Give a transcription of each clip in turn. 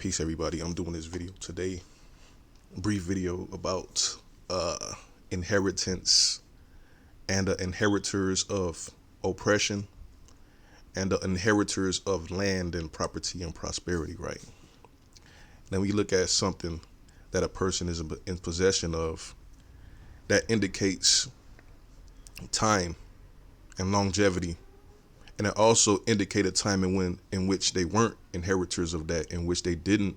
Peace, everybody. I'm doing this video today, brief video about inheritance and the inheritors of oppression and the inheritors of land and property and prosperity, right? Now, when you look at something that a person is in possession of, that indicates time and longevity, and it also indicated time in which they weren't inheritors of that, in which they didn't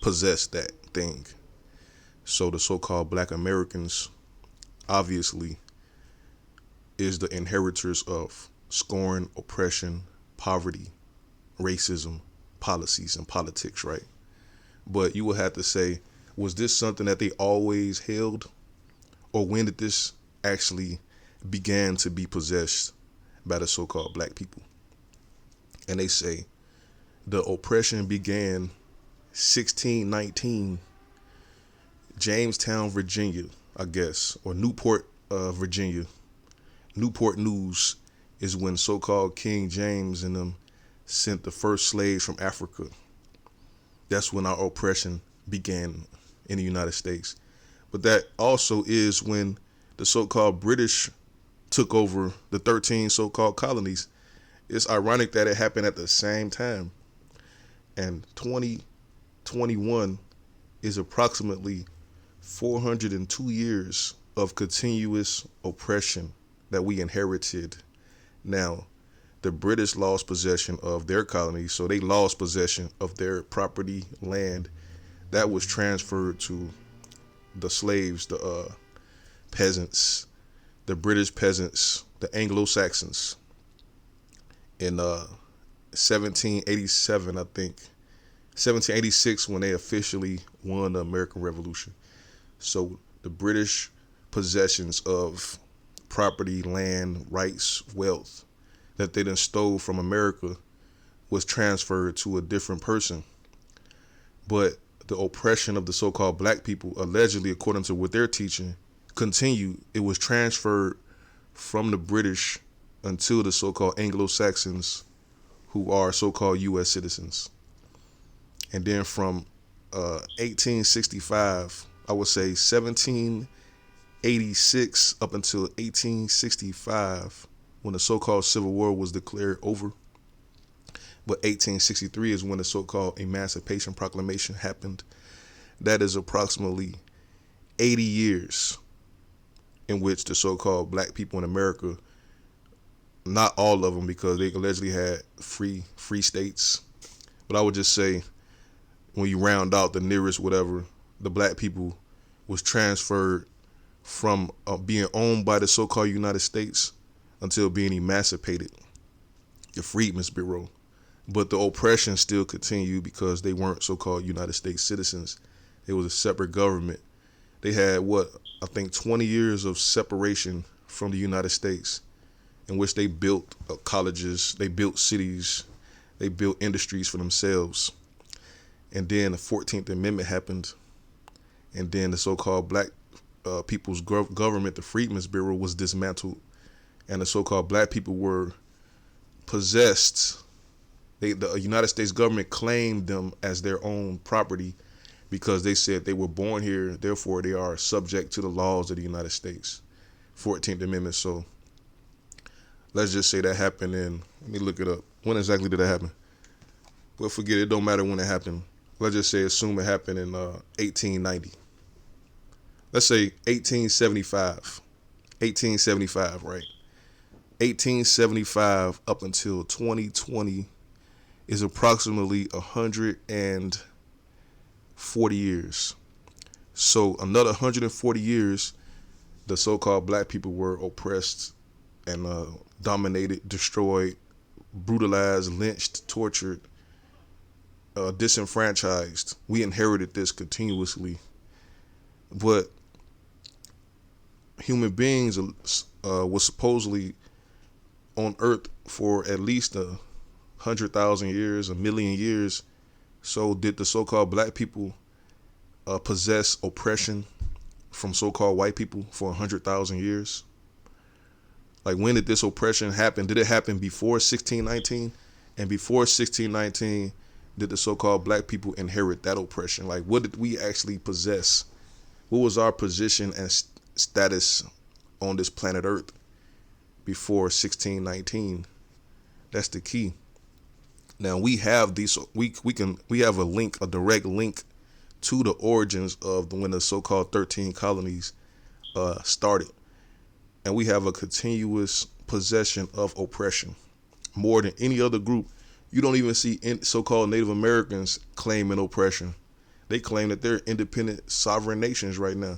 possess that thing. So the so-called Black Americans obviously is the inheritors of scorn, oppression, poverty, racism, policies, and politics, right? But you would have to say, was this something that they always held, or when did this actually began to be possessed by the so-called black people? And they say the oppression began 1619, Jamestown, Virginia, I guess, or Newport, Virginia. Newport News is when so-called King James and them sent the first slaves from Africa. That's when our oppression began in the United States. But that also is when the so-called British took over the 13 so-called colonies. It's ironic that it happened at the same time. And 2021 is approximately 402 years of continuous oppression that we inherited. Now, the British lost possession of their colonies, so they lost possession of their property, land. That was transferred to the slaves, the peasants, the British peasants, the Anglo-Saxons. In 1787, I think, 1786, when they officially won the American Revolution. So the British possessions of property, land, rights, wealth that they then stole from America was transferred to a different person. But the oppression of the so-called black people, allegedly, according to what they're teaching, continued. It was transferred from the British until the so-called Anglo-Saxons, who are so-called U.S. citizens. And then from 1865, I would say 1786 up until 1865, when the so-called Civil War was declared over. But 1863 is when the so-called Emancipation Proclamation happened. That is approximately 80 years in which the so-called black people in America, not all of them, because they allegedly had free states, but I would just say, when you round out the nearest whatever, the black people was transferred from being owned by the so-called United States until being emancipated, the Freedmen's Bureau. But the oppression still continued because they weren't so-called United States citizens. It was a separate government. They had, I think 20 years of separation from the United States, in which they built colleges, they built cities, they built industries for themselves. And then the 14th Amendment happened, and then the so-called black people's government, the Freedmen's Bureau, was dismantled, and the so-called black people were possessed. The United States government claimed them as their own property because they said they were born here, therefore they are subject to the laws of the United States. 14th Amendment. So let's just say that happened in, let me look it up. When exactly did that happen? Well, forget it. It don't matter when it happened. Let's just say, assume it happened in 1890. Let's say 1875. 1875, right? 1875 up until 2020 is approximately 140 years. So another 140 years, the so-called black people were oppressed and dominated, destroyed, brutalized, lynched, tortured, disenfranchised. We inherited this continuously. But human beings were supposedly on Earth for at least 100,000 years, 1,000,000 years. So did the so-called black people possess oppression from so-called white people for 100,000 years? Like, when did this oppression happen? Did it happen before 1619? And before 1619, did the so-called black people inherit that oppression? Like, what did we actually possess? What was our position and status on this planet Earth before 1619? That's the key. Now we have these. We have a direct link to the origins of when the so-called 13 colonies started, and we have a continuous possession of oppression more than any other group. You don't even see so-called Native Americans claiming oppression. They claim that they're independent, sovereign nations right now,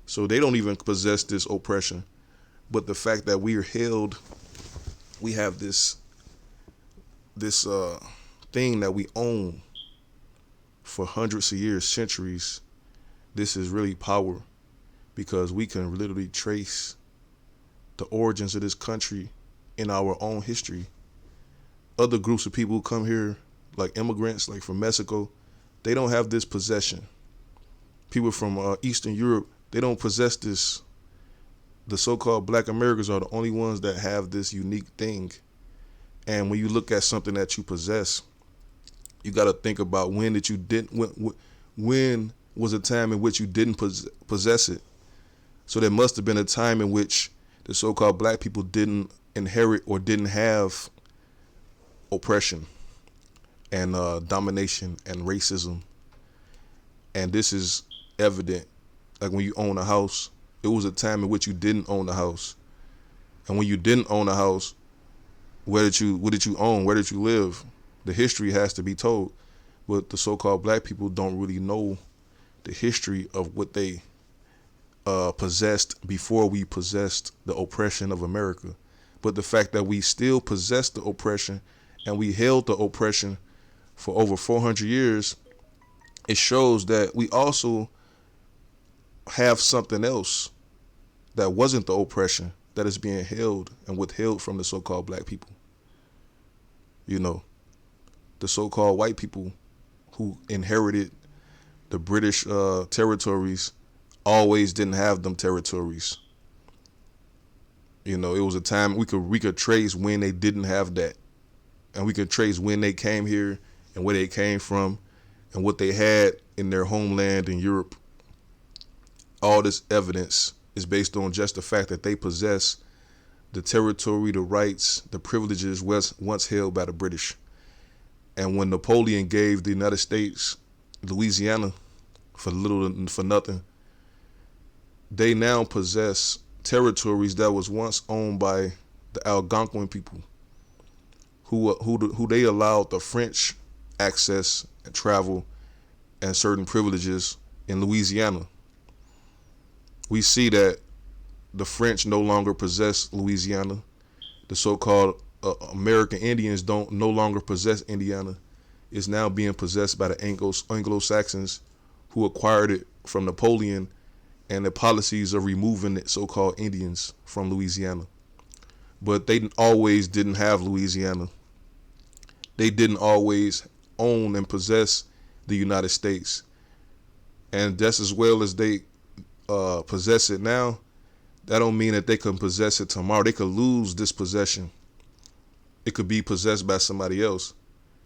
so they don't even possess this oppression. But the fact that we are held, we have this thing that we own for hundreds of years, centuries. This is really power, because we can literally trace the origins of this country in our own history. Other groups of people who come here, like immigrants, like from Mexico, they don't have this possession. People from Eastern Europe, they don't possess this. The so-called Black Americans are the only ones that have this unique thing. And when you look at something that you possess, you got to think about when was a time in which you didn't possess it. So there must have been a time in which the so-called black people didn't inherit or didn't have oppression and domination and racism. And this is evident. Like when you own a house, it was a time in which you didn't own the house. And when you didn't own a house, what did you own? Where did you live? The history has to be told. But the so-called black people don't really know the history of what they possessed before we possessed the oppression of America. But the fact that we still possess the oppression and we held the oppression for over 400 years, it shows that we also have something else that wasn't the oppression that is being held and withheld from the so-called black people. You know, the so-called white people who inherited the British territories always didn't have them territories. You know, it was a time we could trace when they didn't have that, and we could trace when they came here and where they came from and what they had in their homeland in Europe. All this evidence is based on just the fact that they possess the territory, the rights, the privileges once held by the British. And when Napoleon gave the United States Louisiana for nothing, they now possess territories that was once owned by the Algonquin people, who they allowed the French access and travel and certain privileges in Louisiana. We see that the French no longer possess Louisiana. The so-called American Indians no longer possess Indiana. It's now being possessed by the Anglo-Saxons, who acquired it from Napoleon and the policies of removing the so-called Indians from Louisiana. But they always didn't have Louisiana. They didn't always own and possess the United States. And just as well as they possess it now, that don't mean that they can possess it tomorrow. They could lose this possession. It could be possessed by somebody else,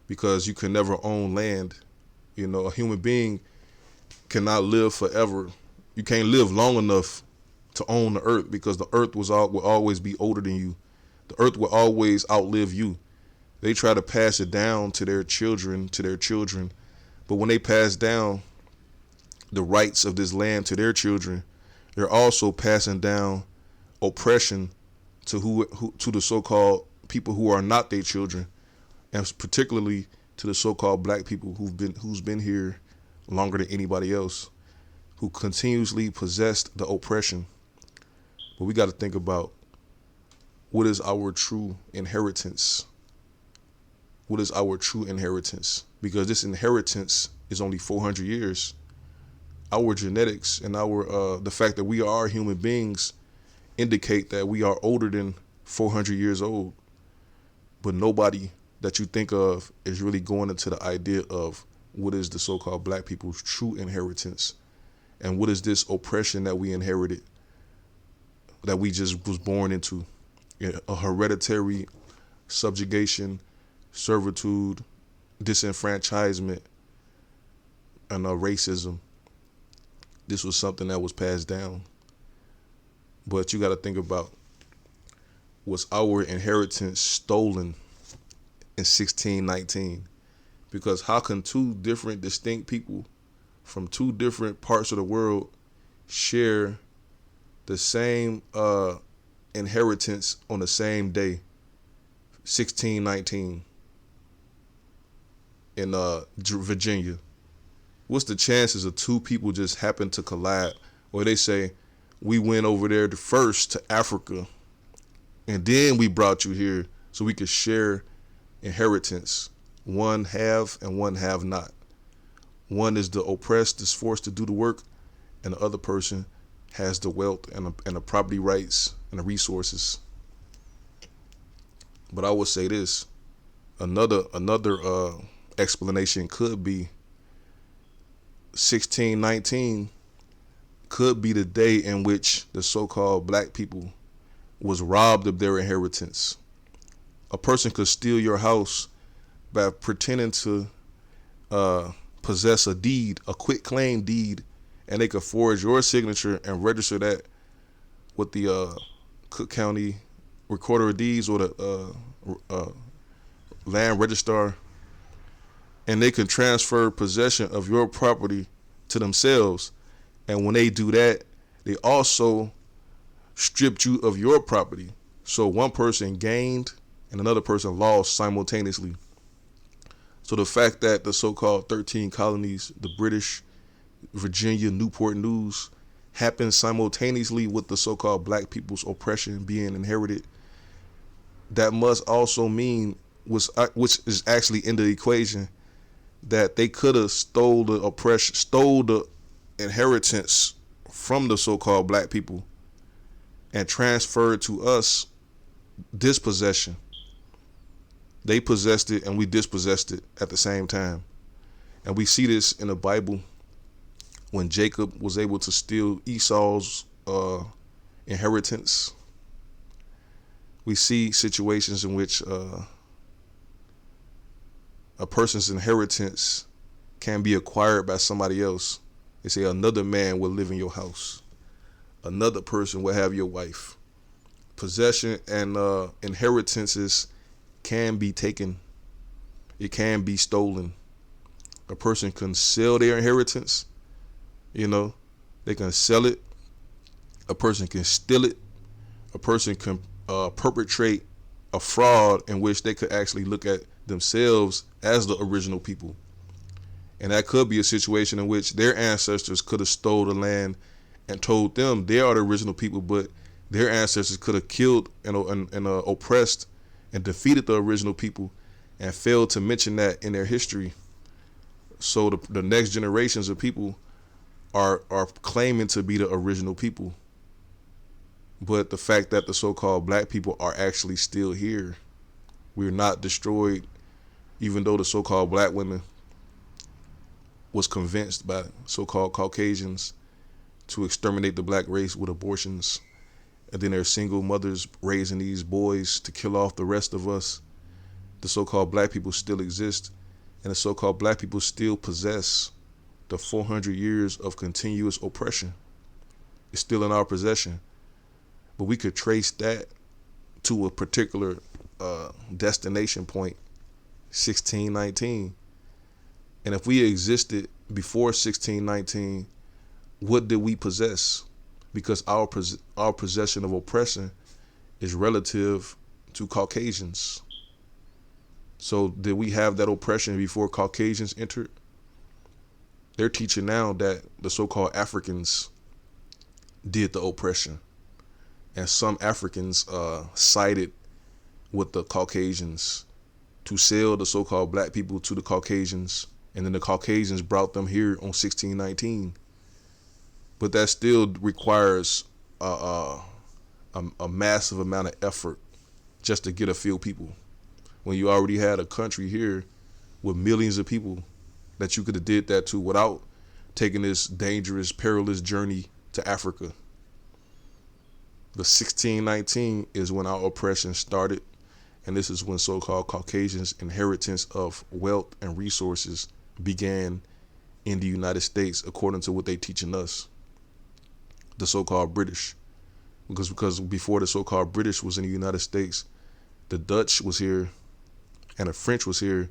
because you can never own land. You know, a human being cannot live forever. You can't live long enough to own the earth, because the earth will always be older than you. The earth will always outlive you. They try to pass it down to their children, but when they pass down the rights of this land to their children, they're also passing down oppression to to the so-called people who are not their children, and particularly to the so-called black people who's been here longer than anybody else, who continuously possessed the oppression. But we got to think about, what is our true inheritance? What is our true inheritance? Because this inheritance is only 400 years. Our genetics and the fact that we are human beings indicate that we are older than 400 years old. But nobody that you think of is really going into the idea of what is the so-called black people's true inheritance, and what is this oppression that we inherited, that we just was born into. A hereditary subjugation, servitude, disenfranchisement and racism. This was something that was passed down. But you got to think about, was our inheritance stolen in 1619? Because how can two different distinct people from two different parts of the world share the same inheritance on the same day, 1619, in Virginia? What's the chances of two people just happen to collide? Or they say, we went over there first to Africa, and then we brought you here so we could share inheritance. One have and one have not. One is the oppressed, is forced to do the work, and the other person has the wealth and the property rights and the resources. But I would say this: another explanation could be 1619 could be the day in which the so-called black people was robbed of their inheritance. A person could steal your house by pretending to possess a deed, a quit claim deed, and they could forge your signature and register that with the Cook County Recorder of Deeds or the land registrar, and they can transfer possession of your property to themselves. And when they do that, they also stripped you of your property. So one person gained and another person lost simultaneously. So the fact that the so-called 13 colonies, the British, Virginia, Newport News, happened simultaneously with the so-called black people's oppression being inherited, that must also mean, which is actually in the equation, that they could have stole the inheritance from the so-called black people and transferred to us dispossession. They possessed it and we dispossessed it at the same time. And we see this in the Bible when Jacob was able to steal Esau's inheritance. We see situations in which a person's inheritance can be acquired by somebody else. They say another man will live in your house. Another person will have your wife. Possession and inheritances can be taken. It can be stolen. A person can sell their inheritance. They can sell it. A person can steal it. A person can perpetrate a fraud in which they could actually look at themselves as the original people. And that could be a situation in which their ancestors could have stole the land and told them they are the original people, but their ancestors could have killed and oppressed and defeated the original people and failed to mention that in their history. So the next generations of people are claiming to be the original people. But the fact that the so-called black people are actually still here, we're not destroyed, even though the so-called black women was convinced by so-called Caucasians to exterminate the black race with abortions, and then their single mothers raising these boys to kill off the rest of us. The so-called black people still exist, and the so-called black people still possess the 400 years of continuous oppression. It's still in our possession, but we could trace that to a particular destination point, 1619. And if we existed before 1619, what did we possess? Because our possession of oppression is relative to Caucasians. So did we have that oppression before Caucasians entered? They're teaching now that the so-called Africans did the oppression. And some Africans sided with the Caucasians to sell the so-called black people to the Caucasians. And then the Caucasians brought them here on 1619. But that still requires a massive amount of effort just to get a few people. When you already had a country here with millions of people that you could have did that to without taking this dangerous, perilous journey to Africa. The 1619 is when our oppression started, And this is when so-called Caucasians' inheritance of wealth and resources began in the United States, according to what they teaching us, the so-called British. Because before the so-called British was in the United States, the Dutch was here and the French was here,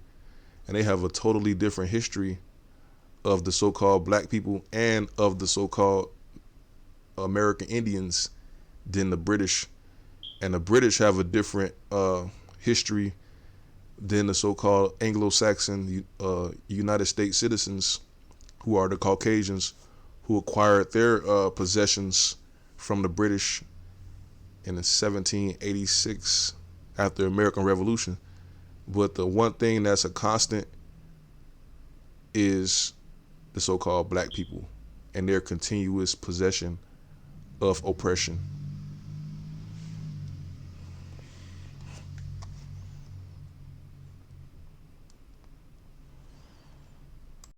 and they have a totally different history of the so-called black people and of the so-called American Indians than the British. And the British have a different history than the so-called Anglo-Saxon United States citizens, who are the Caucasians, who acquired their possessions from the British in 1786 after the American Revolution. But the one thing that's a constant is the so-called black people and their continuous possession of oppression.